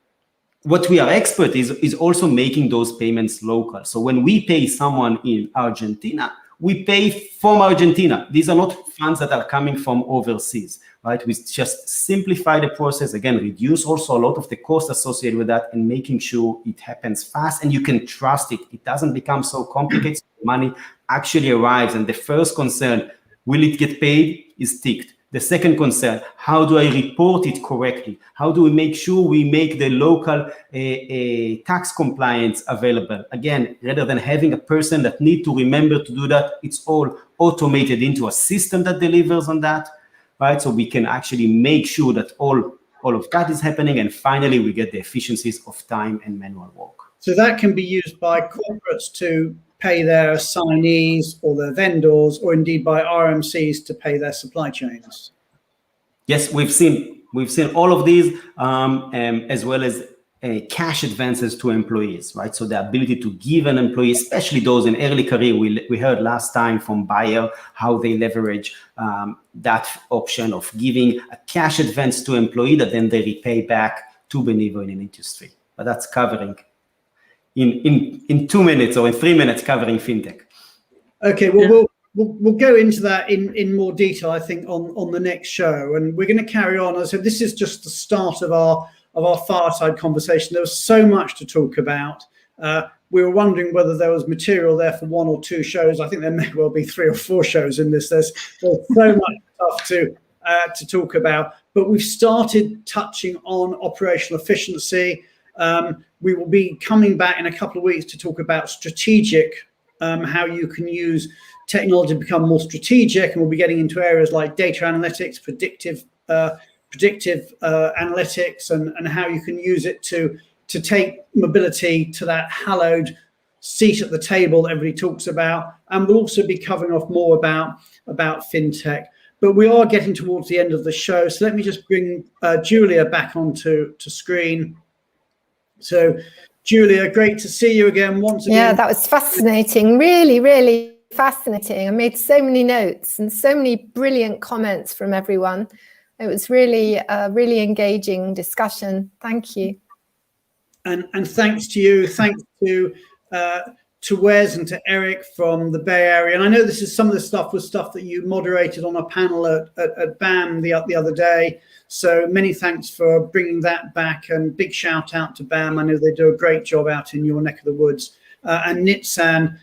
what we are expert is also making those payments local. So when we pay someone in Argentina, we pay from Argentina. These are not funds that are coming from overseas, right? We just simplify the process, again, reduce also a lot of the cost associated with that, and making sure it happens fast and you can trust it. It doesn't become so complicated. Money actually arrives, and the first concern, will it get paid, is ticked. The second concern, how do I report it correctly? How do we make sure we make the local tax compliance available? Again, rather than having a person that need to remember to do that, it's all automated into a system that delivers on that, right? So we can actually make sure that all of that is happening, and finally we get the efficiencies of time and manual work. So that can be used by corporates to pay their assignees or their vendors, or indeed by RMCs to pay their supply chains. Yes, we've seen all of these, as well as cash advances to employees, right? So the ability to give an employee, especially those in early career, we heard last time from Bayer how they leverage that option of giving a cash advance to employee that then they repay back to Benivo in an industry. But that's covering in 2 minutes or in 3 minutes, covering fintech. Okay, well, we'll go into that in more detail, I think, on the next show, and we're going to carry on. So this is just the start of our fireside conversation. There was so much to talk about. We were wondering whether there was material there for 1 or 2 shows. I think there may well be 3 or 4 shows in this. There's so much stuff to talk about. But we've started touching on operational efficiency. We will be coming back in a couple of weeks to talk about strategic, how you can use technology to become more strategic, and we'll be getting into areas like data analytics, predictive analytics, and how you can use it to take mobility to that hallowed seat at the table that everybody talks about. And we'll also be covering off more about fintech. But we are getting towards the end of the show, so let me just bring Julia back onto screen. So, Julia, great to see you again once again. Yeah, that was fascinating. Really, really fascinating. I made so many notes and so many brilliant comments from everyone. It was really a really engaging discussion. Thank you. And thanks to you. Thanks to Wes and to Eric from the Bay Area. And I know this is some of the stuff was stuff that you moderated on a panel at BAM the other day. So many thanks for bringing that back, and big shout out to BAM. I know they do a great job out in your neck of the woods. And Nitsan,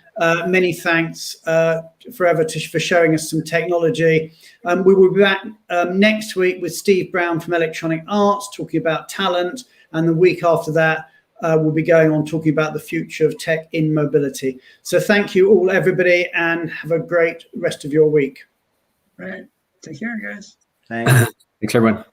many thanks for showing us some technology. We will be back next week with Steve Brown from Electronic Arts talking about talent. And the week after that, we'll be going on talking about the future of tech in mobility. So thank you all, everybody, and have a great rest of your week. Right. Take care, guys. Thanks. Thanks, everyone.